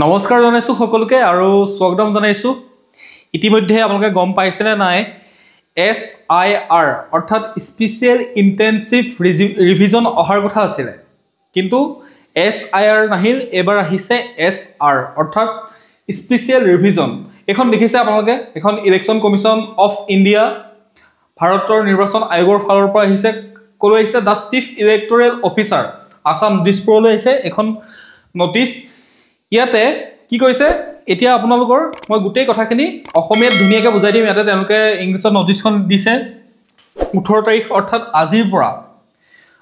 নমস্কাৰ জনাইছোঁ সকলোকে আৰু স্বাগতম জনাইছোঁ। ইতিমধ্যে আপোনালোকে গম পাইছেনে নাই SIR অৰ্থাৎ স্পেচিয়েল ইণ্টেনচিভ ৰিভিজন অহাৰ কথা আছিলে, কিন্তু SIR নাহিল, এবাৰ আহিছে SR অৰ্থাৎ স্পেচিয়েল ৰিভিজন। এখন দেখিছে আপোনালোকে, এখন ইলেকশ্যন কমিশ্যন অফ ইণ্ডিয়া ভাৰতৰ নিৰ্বাচন আয়োগৰ ফালৰ পৰা আহিছে। ক'লৈ আহিছে? The chief electoral officer Assam দিছপুৰলৈ আহিছে এখন নটিচ। ইয়াতে কি কৈছে এতিয়া আপোনালোকৰ মই গোটেই কথাখিনি অসমীয়াত ধুনীয়াকৈ বুজাই দিম। ইয়াতে তেওঁলোকে ইংলিছত নটিচখন দিছে 18 তাৰিখ অৰ্থাৎ আজিৰ পৰা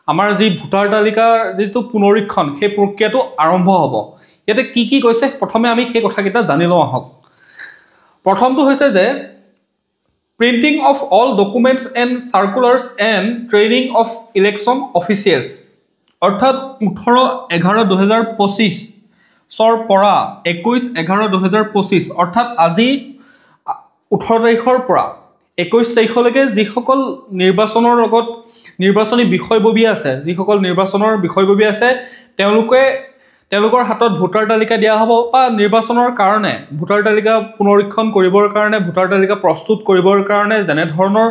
আমাৰ যি ভোটাৰ তালিকাৰ যিটো পুনৰীক্ষণ সেই প্ৰক্ৰিয়াটো আৰম্ভ হ'ব। ইয়াতে কি কি কৈছে প্ৰথমে আমি সেই কথাকেইটা জানি লওঁ আহক। প্ৰথমটো হৈছে যে printing of all documents and circulars and training of election officials অৰ্থাৎ 18/11/2025 পৰা 21/11/2025 অৰ্থাৎ আজি 18 তাৰিখৰ পৰা 21 তাৰিখলৈকে যিসকল নিৰ্বাচনৰ লগত নিৰ্বাচনী বিষয়ববী আছে, যিসকল নিৰ্বাচনৰ বিষয়ববী আছে, তেওঁলোকৰ হাতত ভোটাৰ তালিকা দিয়া হ'ব বা নিৰ্বাচনৰ কাৰণে ভোটাৰ তালিকা পুনৰীক্ষণ কৰিবৰ কাৰণে, ভোটাৰ তালিকা প্ৰস্তুত কৰিবৰ কাৰণে যেনে ধৰণৰ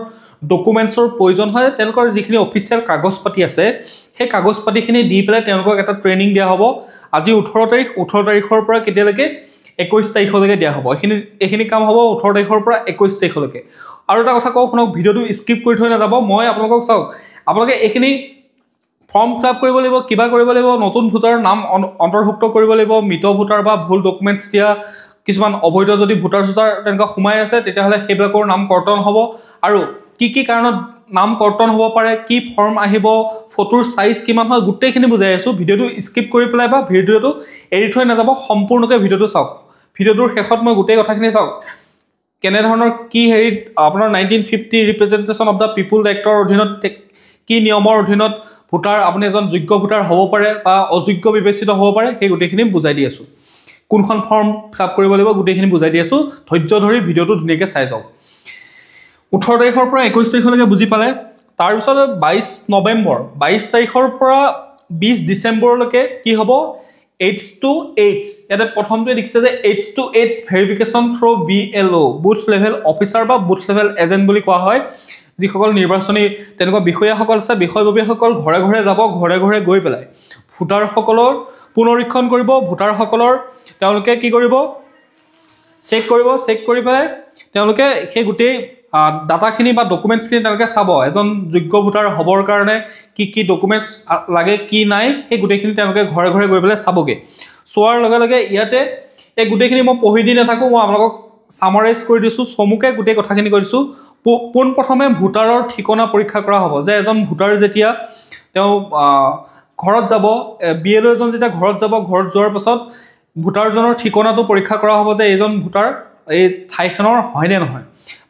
ডকুমেণ্টছৰ প্ৰয়োজন হয়, তেওঁলোকৰ যিখিনি অফিচিয়েল কাগজ পাতি আছে সেই কাগজ পাতিখিনি দি পেলাই তেওঁলোকক এটা ট্ৰেইনিং দিয়া হ'ব। আজি 18 তাৰিখৰ পৰা কেতিয়ালৈকে 21 তাৰিখলৈকে দিয়া হ'ব। এইখিনি কাম হ'ব 18 তাৰিখৰ পৰা 21 তাৰিখলৈকে। আৰু এটা কথা কওঁ শুনক, ভিডিঅ'টো স্কিপ কৰি থৈ নাযাব। মই আপোনালোকক চাওক, আপোনালোকে এইখিনি ফৰ্ম ফিল আপ কৰিব লাগিব, কিবা কৰিব লাগিব, নতুন ভোটাৰৰ নাম অন্তৰ্ভুক্ত কৰিব লাগিব, মৃত ভোটাৰ বা ভুল ডকুমেণ্টছ দিয়া কিছুমান অবৈধ যদি ভোটাৰ তেনেকুৱা সোমাই আছে তেতিয়াহ'লে সেইবিলাকৰ নাম কৰ্তন হ'ব। আৰু কি কি কাৰণত নাম কৰ্তন হ'ব পাৰে, কি ফৰ্ম আহিব, ফটোৰ চাইজ কিমান হয়, গোটেইখিনি বুজাই আছোঁ। ভিডিঅ'টো স্কিপ কৰি পেলাই বা ভিডিঅ'টো এৰি থৈ নাযাব, সম্পূৰ্ণকৈ ভিডিঅ'টো চাওক। ভিডিঅ'টোৰ শেষত মই গোটেই কথাখিনি চাওক, কেনেধৰণৰ কি হেৰিত আপোনাৰ 1950 representation of the people actor অধীনত কি নিয়মৰ অধীনত ভোটাৰ আপুনি এজন যোগ্য ভোটাৰ হ'ব পাৰে বা অযোগ্য বিবেচিত হ'ব পাৰে, সেই গোটেইখিনি বুজাই দি আছোঁ। কোনখন ফৰ্ম ফিল আপ কৰিব লাগিব গোটেইখিনি বুজাই দি আছোঁ। ধৈৰ্য ধৰি ভিডিঅ'টো ধুনীয়াকৈ চাই যাওক। 18 তাৰিখৰ পৰা 21 তাৰিখলৈকে বুজি পালে। তাৰপিছত 22 নৱেম্বৰ 22 তাৰিখৰ পৰা 20 ডিচেম্বৰলৈকে কি হ'ব? H2H। ইয়াতে প্ৰথমটোৱে দেখিছে যে H2H verification through BLO booth level officer বা বুথ লেভেল এজেণ্ট বুলি কোৱা হয়। যিসকল নিৰ্বাচনী তেনেকুৱা বিষয়াসকল আছে, বিষয়ববীসকল ঘৰে ঘৰে যাব, ঘৰে ঘৰে গৈ পেলাই ভোটাৰসকলৰ পুনৰীক্ষণ কৰিব। ভোটাৰসকলৰ তেওঁলোকে কি কৰিব? চেক কৰিব। চেক কৰি পেলাই তেওঁলোকে সেই গোটেই ডাটাখিনি বা ডকুমেণ্টছখিনি তেওঁলোকে চাব। এজন যোগ্য ভোটাৰ হ'বৰ কাৰণে কি কি ডকুমেণ্টছ লাগে, কি নাই, সেই গোটেইখিনি তেওঁলোকে ঘৰে ঘৰে গৈ পেলাই চাবগৈ। চোৱাৰ লগে লগে ইয়াতে এই গোটেইখিনি মই পঢ়ি দি নাথাকোঁ, মই আপোনালোকক ছামাৰাইজ কৰি দিছোঁ, চমুকৈ গোটেই কথাখিনি কৈ দিছোঁ। পোনপ্ৰথমে ভোটাৰৰ ঠিকনা পৰীক্ষা কৰা হ'ব, যে এজন ভোটাৰ যেতিয়া তেওঁ ঘৰত যাব, BLO এজন যেতিয়া ঘৰত যাব, ঘৰত যোৱাৰ পাছত ভোটাৰজনৰ ঠিকনাটো পৰীক্ষা কৰা হ'ব যে এইজন ভোটাৰ এই ঠাইখনৰ হয়নে নহয়।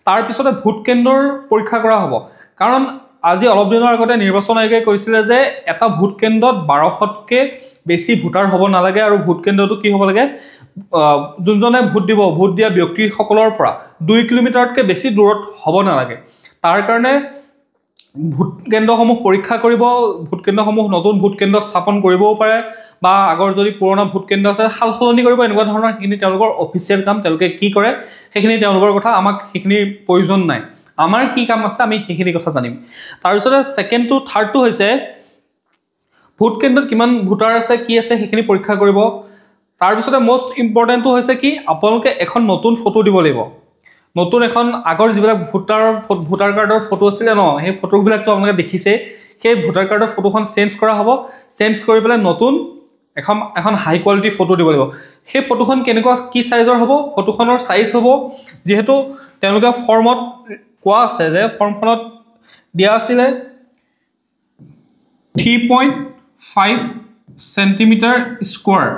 তাৰপিছতে ভোট কেন্দ্ৰৰ পৰীক্ষা কৰা হ'ব, কাৰণ আজি অলপ দিনৰ আগতে নিৰ্বাচন আয়োগে কৈছিলে যে এটা ভোট কেন্দ্ৰত 1200তকৈ বেছি ভোটাৰ হ'ব নালাগে, আৰু ভোট কেন্দ্ৰটো কি হ'ব লাগে? যোনজনে ভোট দিব, ভোট দিয়া ব্যক্তিসকলৰ পৰা 2 কিলোমিটাৰতকৈ বেছি দূৰত হ'ব নালাগে। তাৰ কাৰণে ভোট কেন্দ্ৰসমূহ পৰীক্ষা কৰিব। ভোট কেন্দ্ৰসমূহ নতুন ভোট কেন্দ্ৰ স্থাপন কৰিবও পাৰে, বা আগৰ যদি পুৰণা ভোট কেন্দ্ৰ আছে সাল সলনি কৰিব। এনেকুৱা ধৰণৰ সেইখিনি তেওঁলোকৰ অফিচিয়েল কাম, তেওঁলোকে কি কৰে সেইখিনি তেওঁলোকৰ কথা, আমাক সেইখিনিৰ প্ৰয়োজন নাই। আমাৰ কি কাম আছে আমি সেইখিনি কথা জানিম। তাৰপিছতে থাৰ্ডটো হৈছে ভোট কেন্দ্ৰত কিমান ভোটাৰ আছে, কি আছে সেইখিনি পৰীক্ষা কৰিব। তাৰপিছতে মষ্ট ইম্পৰ্টেণ্টটো হৈছে কি? আপোনালোকে এখন নতুন ফটো দিব লাগিব। নতুন এখন আগৰ যিবিলাক ভোটাৰ কাৰ্ডৰ ফটো আছিলে ন, সেই ফটোবিলাকতো আপোনালোকে দেখিছে। সেই ভোটাৰ কাৰ্ডৰ ফটোখন চেঞ্জ কৰা হ'ব। চেঞ্জ কৰি পেলাই নতুন এখন হাই কোৱালিটি ফটো দিব লাগিব। সেই ফটোখন কেনেকুৱা কি চাইজৰ হ'ব? ফটোখনৰ চাইজ হ'ব, যিহেতু তেওঁলোকে ফৰ্মত কোৱা আছে যে ফৰ্মখনত দিয়া আছিলে 3.5 চেণ্টিমিটাৰ স্কোৱাৰ।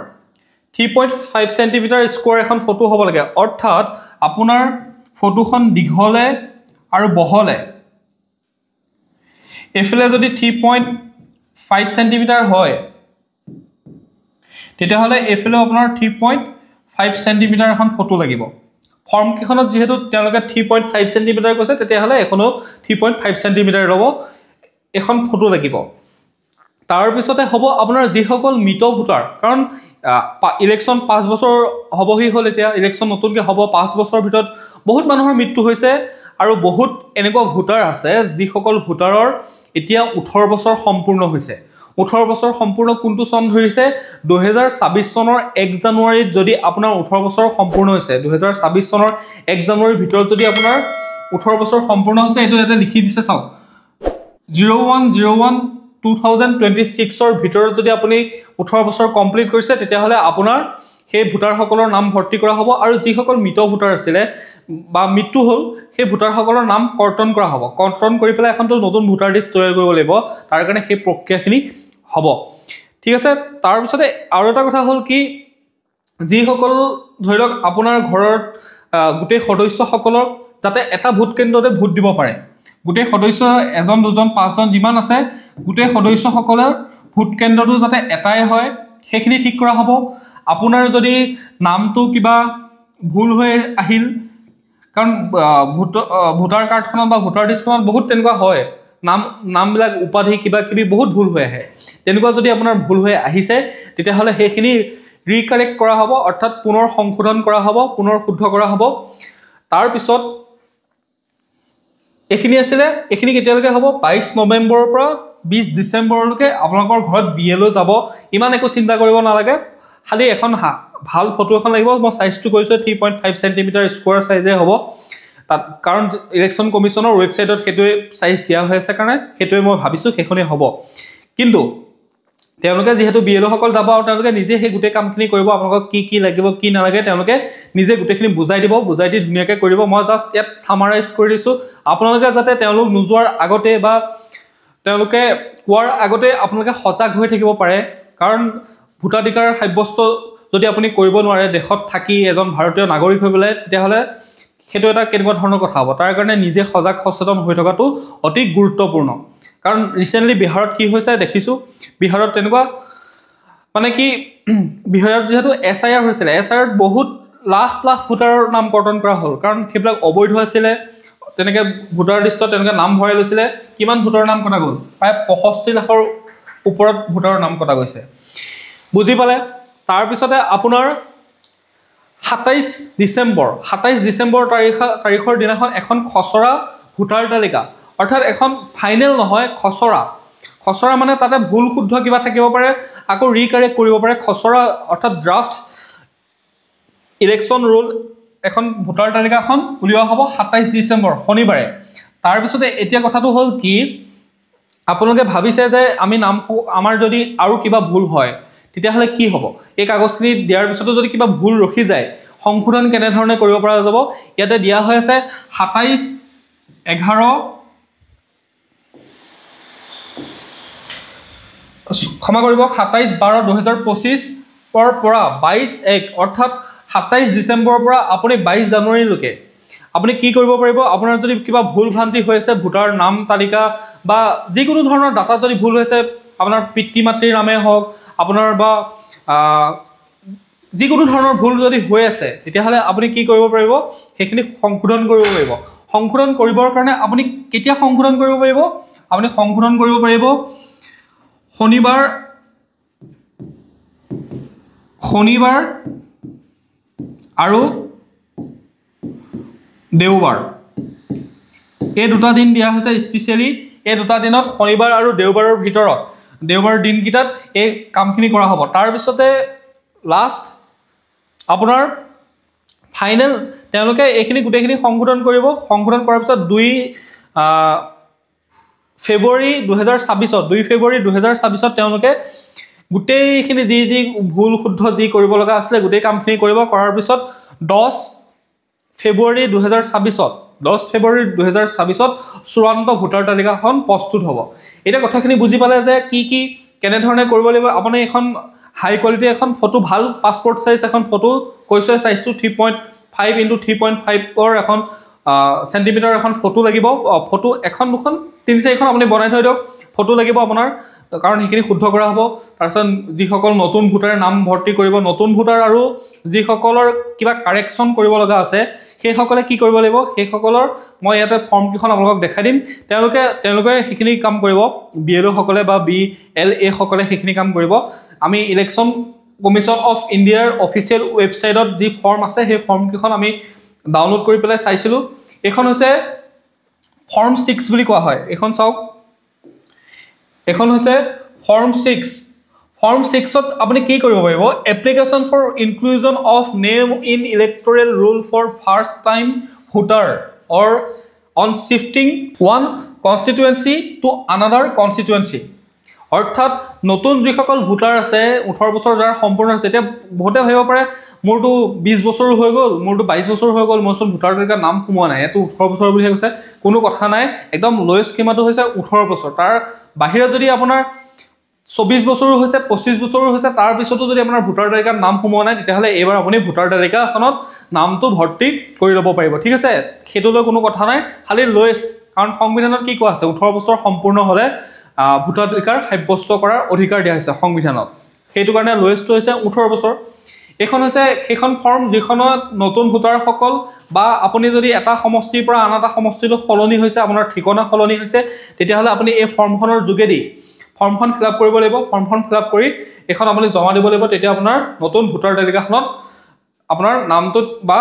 3.5 চেণ্টিমিটাৰ স্কোৱাৰ এখন ফটো হ'ব লাগে। অৰ্থাৎ আপোনাৰ ফটোখন দীঘলে আৰু বহলে এইফালে যদি 3.5 চেণ্টিমিটাৰ হয়, তেতিয়াহ'লে এইফালেও আপোনাৰ 3.5 চেণ্টিমিটাৰ এখন ফটো লাগিব। ফৰ্মকেইখনত যিহেতু তেওঁলোকে 3.5 চেণ্টিমিটাৰ কৈছে, তেতিয়াহ'লে এখনো 3.5 চেণ্টিমিটাৰ ল'ব, এখন ফটো লাগিব। তাৰপিছতে হ'ব আপোনাৰ যিসকল মৃত ভোটাৰ, কাৰণ ইলেকশ্যন 5 বছৰ হ'বহি হ'ল, এতিয়া ইলেকশ্যন নতুনকৈ হ'ব, 5 বছৰৰ ভিতৰত বহুত মানুহৰ মৃত্যু হৈছে আৰু বহুত এনেকুৱা ভোটাৰ আছে যিসকল ভোটাৰৰ এতিয়া 18 বছৰ সম্পূৰ্ণ হৈছে। 18 বছৰ সম্পূৰ্ণ কোনটো চন ধৰিছে? 2024 চনৰ 1 জানুৱাৰীত যদি আপোনাৰ 18 বছৰ সম্পূৰ্ণ হৈছে, 2024 চনৰ 1 জানুৱাৰীৰ ভিতৰত যদি আপোনাৰ 18 বছৰ সম্পূৰ্ণ হৈছে, এইটো ইয়াতে লিখি দিছে চাওক, 01/01/2026ৰ ভিতৰত যদি আপুনি 18 বছৰ কমপ্লিট কৰিছে, তেতিয়াহ'লে আপোনাৰ সেই ভোটাৰসকলৰ নাম ভৰ্তি কৰা হ'ব আৰু যিসকল মৃত ভোটাৰ আছিলে বা মৃত্যু হ'ল সেই ভোটাৰসকলৰ নাম কৰ্তন কৰা হ'ব। কৰ্তন কৰি পেলাই এখনতো নতুন ভোটাৰ লিষ্ট তৈয়াৰ কৰিব লাগিব, তাৰ কাৰণে সেই প্ৰক্ৰিয়াখিনি হ'ব। ঠিক আছে, তাৰপিছতে আৰু এটা কথা হ'ল কি, যিসকল ধৰি লওক আপোনাৰ ঘৰত গোটেই সদস্যসকলক যাতে এটা ভোট কেন্দ্ৰতে ভোট দিব পাৰে, গোটেই সদস্য 1, 2, 5জন যিমান আছে, গোটেই সদস্যসকলৰ ভোট কেন্দ্ৰটো যাতে এটাই হয়, সেইখিনি ঠিক কৰা হ'ব। আপোনাৰ যদি নামটো কিবা ভুল হৈ আহিল, কাৰণ ভোটাৰ কাৰ্ডখনত বা ভোটাৰ লিষ্টখনত বহুত তেনেকুৱা হয়, নামবিলাক উপাধি কিবা কিবি বহুত ভুল হৈ আহে। তেনেকুৱা যদি আপোনাৰ ভুল হৈ আহিছে, তেতিয়াহ'লে সেইখিনি ৰিকাৰেক্ট কৰা হ'ব, অৰ্থাৎ পুনৰ সংশোধন কৰা হ'ব, পুনৰ শুদ্ধ কৰা হ'ব। তাৰপিছত এইখিনি আছিলে, এইখিনি কেতিয়ালৈকে হ'ব? 22 নৱেম্বৰৰ পৰা 20 ডিচেম্বৰলৈকে আপোনালোকৰ ঘৰত BLO যাব। ইমান একো চিন্তা কৰিব নালাগে, খালি এখন ভাল ফটো এখন লাগিব। মই চাইজটো কৈছোঁ 3.5 চেণ্টিমিটাৰ স্কোৱাৰ চাইজে হ'ব তাত, কাৰণ ইলেকশ্যন কমিশ্যনৰ ৱেবছাইটত সেইটোৱে চাইজ দিয়া হৈ আছে কাৰণে সেইটোৱে মই ভাবিছোঁ সেইখনেই হ'ব। কিন্তু তেওঁলোকে যিহেতু BLO সকল যাব আৰু তেওঁলোকে নিজে সেই গোটেই কামখিনি কৰিব, আপোনালোকক কি কি লাগিব কি নালাগে তেওঁলোকে নিজে গোটেইখিনি বুজাই দিব, বুজাই দি ধুনীয়াকৈ কৰিব। মই জাষ্ট ইয়াত ছামাৰাইজ কৰি দিছোঁ, আপোনালোকে যাতে তেওঁলোক নোযোৱাৰ আগতে বা তেওঁলোকে কোৱাৰ আগতে আপোনালোকে সজাগ হৈ থাকিব পাৰে। কাৰণ ভোটাধিকাৰ সাব্যস্ত যদি আপুনি কৰিব নোৱাৰে দেশত থাকি এজন ভাৰতীয় নাগৰিক হৈ পেলাই, তেতিয়াহ'লে সেইটো এটা কেনেকুৱা ধৰণৰ কথা হ'ব। তাৰ কাৰণে নিজে সজাগ সচেতন হৈ থকাটো অতি গুৰুত্বপূৰ্ণ। কাৰণ ৰিচেণ্টলি বিহাৰত কি হৈছে দেখিছোঁ, বিহাৰত তেনেকুৱা মানে কি, বিহাৰত যিহেতু SIR হৈছিলে, SIRত বহুত লাখ লাখ ভোটাৰৰ নাম কৰ্তন কৰা হ'ল, কাৰণ সেইবিলাক অবৈধ আছিলে। তেনেকৈ ভোটাৰ লিষ্টত তেওঁলোকে নাম ভৰাই লৈছিলে। কিমান ভোটাৰৰ নাম কটা গ'ল? প্ৰায় 65 লাখৰ ওপৰত ভোটাৰৰ নাম কটা গৈছে। বুজি পালে? তাৰপিছতে আপোনাৰ 27 ডিচেম্বৰ তাৰিখৰ দিনাখন এখন খচৰা ভোটাৰ তালিকা, অৰ্থাৎ এখন ফাইনেল নহয়, খচৰা মানে তাতে ভুল শুদ্ধ কিবা থাকিব পাৰে, আকৌ ৰিকাৰেক্ট কৰিব পাৰে। খচৰা অৰ্থাৎ ড্ৰাফ্ট ইলেকশ্যন ৰুল এখন ভোটাৰ তালিকাখন উলিওৱা হ'ব 27 ডিচেম্বৰ শনিবাৰে। তাৰপিছতে এতিয়া কথাটো হ'ল কি, আপোনালোকে ভাবিছে যে আমাৰ যদি আৰু কিবা ভুল হয় তেতিয়াহ'লে কি হ'ব? এই কাগজখিনি দিয়াৰ পিছতো যদি কিবা ভুল ৰখি যায়, সংশোধন কেনেধৰণে কৰিব পৰা যাব? ইয়াতে দিয়া হৈ আছে 27/12/2025 পৰা 22/1 অৰ্থাৎ 27 ডিচেম্বৰৰ পৰা আপুনি 22 জানুৱাৰীলৈকে আপুনি কি কৰিব পাৰিব? আপোনাৰ যদি কিবা ভুল ভ্ৰান্তি হৈ আছে, ভোটাৰ নাম তালিকা বা যিকোনো ধৰণৰ ডাটা যদি ভুল হৈছে, আপোনাৰ পিতৃ মাতৃৰ নামে হওক, আপোনাৰ বা যিকোনো ধৰণৰ ভুল যদি হৈ আছে, তেতিয়াহ'লে আপুনি কি কৰিব পাৰিব? সেইখিনি সংশোধন কৰিব পাৰিব। সংশোধন কৰিবৰ কাৰণে আপুনি কেতিয়া সংশোধন কৰিব পাৰিব? আপুনি সংশোধন কৰিব পাৰিব শনিবাৰ আৰু দেওবাৰ, এই দুটা দিন দিয়া হৈছে স্পেচিয়েলি। এই দুটা দিনত শনিবাৰ আৰু দেওবাৰৰ ভিতৰত, দেওবাৰ দিনকেইটাত এই কামখিনি কৰা হ'ব। তাৰপিছতে লাষ্ট আপোনাৰ ফাইনেল তেওঁলোকে এইখিনি গোটেইখিনি সংশোধন কৰিব। সংশোধন কৰাৰ পিছত 2 ফেব্ৰুৱাৰী 2024 তেওঁলোকে গোটেইখিনি যি ভুল শুদ্ধ যি কৰিব লগা আছিলে গোটেই কামখিনি কৰিব। কৰাৰ পিছত 10 ফেব্ৰুৱাৰী 2024 চূড়ান্ত ভোটাৰ তালিকাখন প্ৰস্তুত হ'ব। এতিয়া কথাখিনি বুজি পালে যে কি কেনেধৰণে কৰিব লাগিব। আপুনি এখন হাই কোৱালিটি এখন ফটো, ভাল পাছপৰ্ট চাইজ এখন ফটো, কৈছে চাইজটো 3.5 × 3.5 এখন চেণ্টিমিটাৰ এখন ফটো লাগিব। ফটো এখন দুখন 3-4খন আপুনি বনাই থৈ দিয়ক, ফটো লাগিব আপোনাৰ, কাৰণ সেইখিনি শুদ্ধ কৰা হ'ব। তাৰপিছত যিসকল নতুন ভোটাৰে নাম ভৰ্তি কৰিব, নতুন ভোটাৰ আৰু যিসকলৰ কিবা কাৰেকশ্যন কৰিব লগা আছে সেইসকলে কি কৰিব লাগিব, সেইসকলৰ মই ইয়াতে ফৰ্মকেইখন আপোনালোকক দেখাই দিম। তেওঁলোকে সেইখিনি কাম কৰিব, BLO সকলে বা BLA সকলে সেইখিনি কাম কৰিব। আমি ইলেকশ্যন কমিশ্যন অফ ইণ্ডিয়াৰ অফিচিয়েল ৱেবছাইটত যি ফৰ্ম আছে সেই ফৰ্মকেইখন আমি ডাউনলোড কৰি পেলাই চাইছিলোঁ। এইখন হৈছে ফৰ্ম 6 বুলি কোৱা হয়। এইখন চাওক, এইখন হৈছে ফৰ্ম 6। ফৰ্ম 6ত আপুনি কি কৰিব পাৰিব, application for inclusion of name in electoral roll for first time voter or on shifting one constituency to another constituency. অৰ্থাৎ নতুন যিসকল ভোটাৰ আছে, 18 বছৰ যাৰ সম্পূৰ্ণ হৈছে, এতিয়া বহুতে ভাবিব পাৰে মোৰতো 20 বছৰো হৈ গ'ল, মোৰতো 22 বছৰ হৈ গ'ল, মোৰচোন ভোটাৰ তালিকাত নাম সোমোৱা নাই, এইটো 18 বছৰ বুলিহে কৈছে। কোনো কথা নাই, একদম লোৱেষ্ট সীমাটো হৈছে 18 বছৰ। তাৰ বাহিৰে যদি আপোনাৰ 24 বছৰো হৈছে, 25 বছৰো হৈছে, তাৰপিছতো যদি আপোনাৰ ভোটাৰ তালিকাত নাম সোমোৱা নাই, তেতিয়াহ'লে এইবাৰ আপুনি ভোটাৰ তালিকাখনত নামটো ভৰ্তি কৰি ল'ব পাৰিব। ঠিক আছে, সেইটোলৈ কোনো কথা নাই, খালি লোৱেষ্ট, কাৰণ সংবিধানত কি কোৱা আছে, 18 বছৰ সম্পূৰ্ণ হ'লে ভোটাধিকাৰ সাব্যস্ত কৰাৰ অধিকাৰ দিয়া হৈছে সংবিধানত। সেইটো কাৰণে লোৱেষ্টটো হৈছে 18 বছৰ। এইখন হৈছে সেইখন ফৰ্ম যিখনত নতুন ভোটাৰসকল বা আপুনি যদি এটা সমষ্টিৰ পৰা আন এটা সমষ্টিলৈ সলনি হৈছে, আপোনাৰ ঠিকনা সলনি হৈছে, তেতিয়াহ'লে আপুনি এই ফৰ্মখনৰ যোগেদি ফৰ্মখন ফিল আপ কৰিব লাগিব। ফৰ্মখন ফিল আপ কৰি এইখন আপুনি জমা দিব লাগিব। তেতিয়া আপোনাৰ নতুন ভোটাৰ তালিকাখনত আপোনাৰ নামটোত বা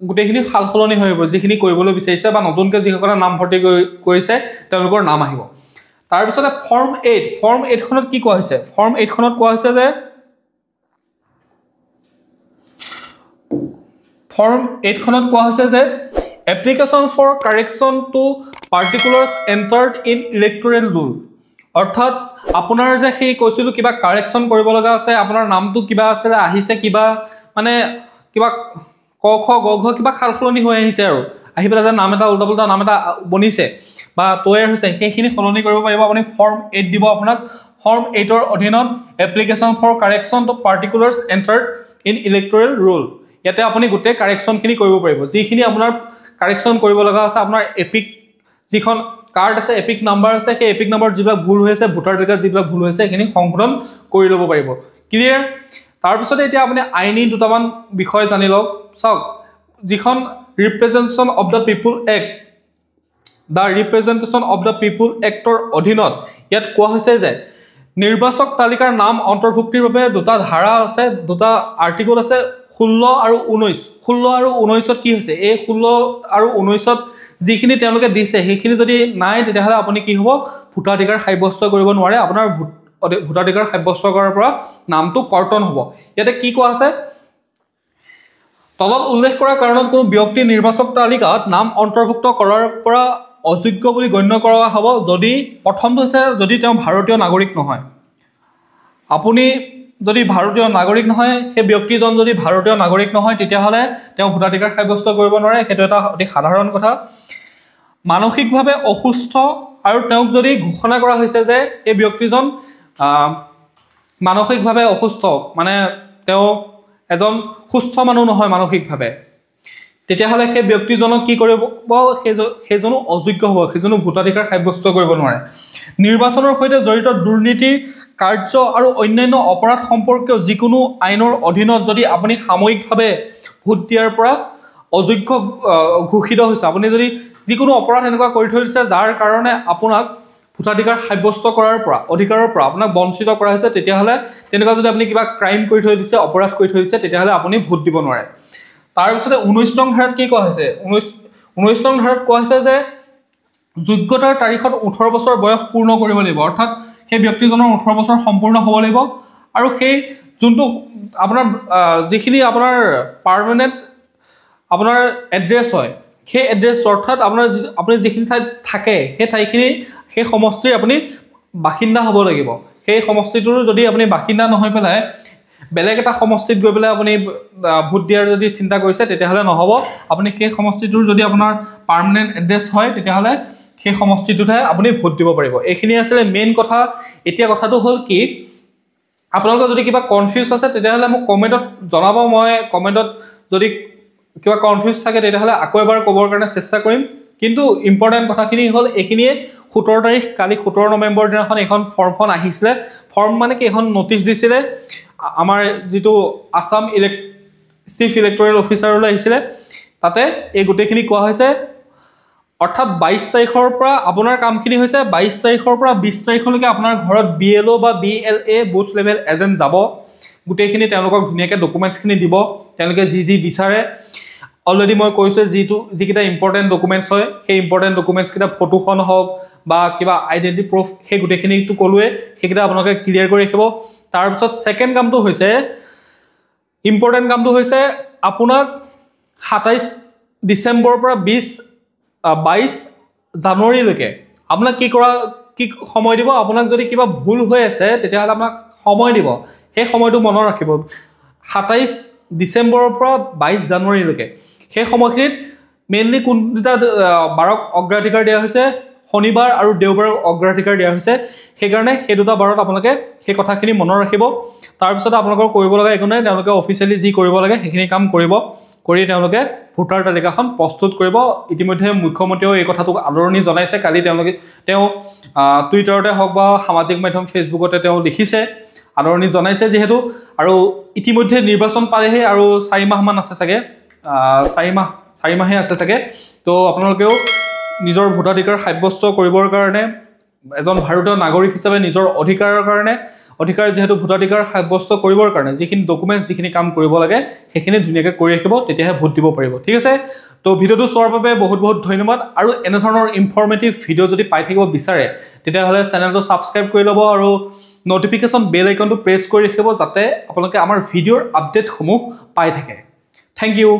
গোটেইখিনি সাল সলনি হৈ আহিব, যিখিনি কৰিবলৈ বিচাৰিছে বা নতুনকৈ যিসকলে নাম ভৰ্তি কৰিছে তেওঁলোকৰ নাম আহিব। তাৰপিছতে ফৰ্ম 8, ফৰ্ম 8খনত কি কোৱা হৈছে, ফৰ্ম 8খনত কোৱা হৈছে যে ফৰ্ম 8খনত কোৱা হৈছে যে application for correction to particulars entered in electoral roll. অৰ্থাৎ আপোনাৰ যে সেই কৈছিলোঁ কিবা কাৰেকশ্যন কৰিব লগা আছে, আপোনাৰ নামটো কিবা আছিলে, আহিছে কিবা মানে কিবা ক খ গ ঘ কিবা সাল সলনি হৈ আহিছে আৰু আহি পেলাই যে নাম এটা উল্টা পুল্টা নাম এটা বনিছে বা তৈয়াৰ হৈছে, সেইখিনি সলনি কৰিব পাৰিব। আপুনি ফৰ্ম 8 দিব আপোনাক। ফৰ্ম 8ৰ অধীনত application for correction to particulars entered in electoral roll, ইয়াতে আপুনি গোটেই কাৰেকশ্যনখিনি কৰিব পাৰিব। যিখিনি আপোনাৰ কাৰেকশ্যন কৰিব লগা আছে, আপোনাৰ এপিক যিখন কাৰ্ড আছে, এপিক নাম্বাৰ আছে, সেই এপিক নাম্বাৰত যিবিলাক ভুল হৈ আছে, ভোটাৰ তালিকাত যিবিলাক ভুল হৈছে, সেইখিনি সংশোধন কৰি ল'ব পাৰিব। ক্লিয়াৰ? তাৰপিছতে এতিয়া আপুনি আইনী দুটামান বিষয় জানি লওক। চাওক, যিখন representation of the people act, the representation of the people actor অধীনত ইয়াত কোৱা হৈছে যে নিৰ্বাচক তালিকাৰ নাম অন্তৰ্ভুক্তিৰ বাবে দুটা ধাৰা আছে, দুটা আৰ্টিকল আছে, 16 আৰু 19। 16 আৰু 19ত কি হৈছে, এই 16 আৰু 19ত যিখিনি তেওঁলোকে দিছে সেইখিনি যদি নাই, তেতিয়াহ'লে আপুনি কি হ'ব, ভোটাধিকাৰ সাব্যস্ত কৰিব নোৱাৰে। আপোনাৰ ভোটাধিকাৰ সাব্যস্ত কৰাৰ পৰা নামটো কৰ্তন হ'ব। ইয়াতে কি কোৱা আছে, তলত উল্লেখ কৰা কাৰণত কোনো ব্যক্তি নিৰ্বাচক তালিকাত নাম অন্তৰ্ভুক্ত কৰাৰ পৰা অযোগ্য বুলি গণ্য কৰা হ'ব যদি, প্ৰথমটো হৈছে যদি তেওঁ ভাৰতীয় নাগৰিক নহয়। আপুনি যদি ভাৰতীয় নাগৰিক নহয়, সেই ব্যক্তিজন যদি ভাৰতীয় নাগৰিক নহয়, তেতিয়াহ'লে তেওঁ ভোটাধিকাৰ সাব্যস্ত কৰিব নোৱাৰে। সেইটো এটা অতি সাধাৰণ কথা। মানসিকভাৱে অসুস্থ আৰু তেওঁক যদি ঘোষণা কৰা হৈছে যে এই ব্যক্তিজন মানসিকভাৱে অসুস্থ, মানে তেওঁ এজন সুস্থ মানুহ নহয় মানসিকভাৱে, তেতিয়াহ'লে সেই ব্যক্তিজনক কি কৰিব, সেইজনো অযোগ্য হ'ব, সেইজনো ভোটাধিকাৰ সাব্যস্ত কৰিব নোৱাৰে। নিৰ্বাচনৰ সৈতে জড়িত দুৰ্নীতি কাৰ্য আৰু অন্যান্য অপৰাধ সম্পৰ্কীয় যিকোনো আইনৰ অধীনত যদি আপুনি সাময়িকভাৱে ভোট দিয়াৰ পৰা অযোগ্য ঘোষিত হৈছে, আপুনি যদি যিকোনো অপৰাধ এনেকুৱা কৰি থৈ দিছে যাৰ কাৰণে আপোনাক ভোটাধিকাৰ সাব্যস্ত কৰাৰ পৰা, অধিকাৰৰ পৰা আপোনাক বঞ্চিত কৰা হৈছে, তেতিয়াহ'লে তেনেকুৱা যদি আপুনি কিবা ক্ৰাইম কৰি থৈ দিছে, অপৰাধ কৰি থৈ দিছে, তেতিয়াহ'লে আপুনি ভোট দিব নোৱাৰে। তাৰপিছতে 19 নং ধাৰাত কি কোৱা হৈছে, 19 নং ধাৰাত কোৱা হৈছে যে যোগ্যতাৰ তাৰিখত 18 বছৰ বয়স পূৰ্ণ কৰিব লাগিব। অৰ্থাৎ সেই ব্যক্তিজনৰ 18 বছৰ সম্পূৰ্ণ হ'ব লাগিব। আৰু সেই যোনটো আপোনাৰ যিখিনি আপোনাৰ পাৰ্মানেণ্ট আপোনাৰ এড্ৰেছ হয়, সেই এড্ৰেছ অৰ্থাৎ আপোনাৰ আপুনি যিখিনি ঠাইত থাকে সেই ঠাইখিনি, সেই সমষ্টিৰ আপুনি বাসিন্দা হ'ব লাগিব। সেই সমষ্টিটোৰ যদি আপুনি বাসিন্দা নহয় পেলাই বেলেগ এটা সমষ্টিত গৈ পেলাই আপুনি ভোট দিয়াৰ যদি চিন্তা কৰিছে, তেতিয়াহ'লে নহ'ব। আপুনি সেই সমষ্টিটোৰ যদি আপোনাৰ পাৰ্মানেণ্ট এড্ৰেছ হয়, তেতিয়াহ'লে সেই সমষ্টিটোতহে আপুনি ভোট দিব পাৰিব। এইখিনি আছিলে মেইন কথা। এতিয়া কথাটো হ'ল কি, আপোনালোকৰ যদি কিবা কনফিউজ আছে তেতিয়াহ'লে মোক কমেণ্টত জনাব। মই কমেণ্টত যদি কিবা কনফিউজ থাকে তেতিয়াহ'লে আকৌ এবাৰ ক'বৰ কাৰণে চেষ্টা কৰিম। কিন্তু ইম্পৰ্টেণ্ট কথাখিনি হ'ল এইখিনিয়ে। 17 তাৰিখ, কালি 17 নৱেম্বৰ দিনাখন এইখন ফৰ্মখন আহিছিলে। ফৰ্ম মানে কি, এখন নটিচ দিছিলে আমাৰ যিটো আছাম চিফ ইলেক্টৰেল অফিচাৰলৈ আহিছিলে। তাতে এই গোটেইখিনি কোৱা হৈছে অৰ্থাৎ 22 তাৰিখৰ পৰা আপোনাৰ কামখিনি হৈছে 22 তাৰিখৰ পৰা 20 তাৰিখলৈকে আপোনাৰ ঘৰত BLO বা BLA বুথ লেভেল এজেণ্ট যাব গোটেইখিনি তেওঁলোকক ধুনীয়াকৈ ডকুমেণ্টছখিনি দিব তেওঁলোকে যি বিচাৰে অলৰেডি মই কৈছোঁ যিকেইটা ইম্পৰ্টেণ্ট ডকুমেণ্টছ হয় সেই ইম্পৰ্টেণ্ট ডকুমেণ্টছকেইটা ফটোখন হওক বা কিবা আইডেণ্টি প্ৰুফ সেই গোটেইখিনিটো ক'লোৱে সেইকেইটা আপোনালোকে ক্লিয়াৰ কৰি ৰাখিব তাৰপিছত ছেকেণ্ড কামটো হৈছে ইম্পৰ্টেণ্ট কামটো হৈছে আপোনাক 27 ডিচেম্বৰৰ পৰা 22 জানুৱাৰীলৈকে আপোনাক কি সময় দিব আপোনাক যদি কিবা ভুল হৈ আছে তেতিয়াহ'লে আপোনাক সময় দিব সেই সময়টো মনত ৰাখিব 27 ডিচেম্বৰৰ পৰা 22 জানুৱাৰীলৈকে সেই সময়খিনিত মেইনলি কোনটা বাৰক অগ্ৰাধিকাৰ দিয়া হৈছে শনিবাৰ আৰু দেওবাৰক অগ্ৰাধিকাৰ দিয়া হৈছে সেইকাৰণে সেই দুটা বাৰত আপোনালোকে সেই কথাখিনি মনত ৰাখিব তাৰপিছত আপোনালোকৰ কৰিব লগা একো নাই তেওঁলোকে অফিচিয়েলি যি কৰিব লাগে সেইখিনি কাম কৰিব কৰি তেওঁলোকে ভোটাৰ তালিকাখন প্ৰস্তুত কৰিব ইতিমধ্যে মুখ্যমন্ত্ৰীও এই কথাটোক আদৰণি জনাইছে কালি তেওঁ টুইটাৰতে হওক বা সামাজিক মাধ্যম ফেচবুকতে তেওঁ লিখিছে আদৰণি জনাইছে যিহেতু আৰু ইতিমধ্যে নিৰ্বাচন পালেহে আৰু 4 মাহমান আছে চাগে 4 মাহে আছে চাগে তো আপোনালোকেও নিজৰ ভোটাধিকাৰ সাব্যস্ত কৰিবৰ কাৰণে এজন ভাৰতীয় নাগৰিক হিচাপে নিজৰ অধিকাৰৰ কাৰণে অধিকাৰ যেহেতু ভোটাধিকাৰ সাব্যস্ত কৰিবৰ কাৰণে যিখিনি ডকুমেণ্টছ যিখিনি কাম কৰিব লাগে সেইখিনি ধুনীয়াকৈ কৰি ৰাখিব তেতিয়াহে ভোট দিব পাৰিব ঠিক আছে তো ভিডিঅ'টো চোৱাৰ বাবে বহুত ধন্যবাদ আৰু এনে ধৰণৰ ইনফৰ্মেটিভ ভিডিঅ' যদি পাই থাকিব বিচাৰে তেতিয়াহ'লে চেনেলটো ছাবস্ক্ৰাইব কৰি ল'ব আৰু নটিফিকেশ্যন বেল আইকনটো প্ৰেছ কৰি ৰাখিব যাতে আপোনালোকে আমাৰ ভিডিঅ'ৰ আপডেটসমূহ পাই থাকে থেংক ইউ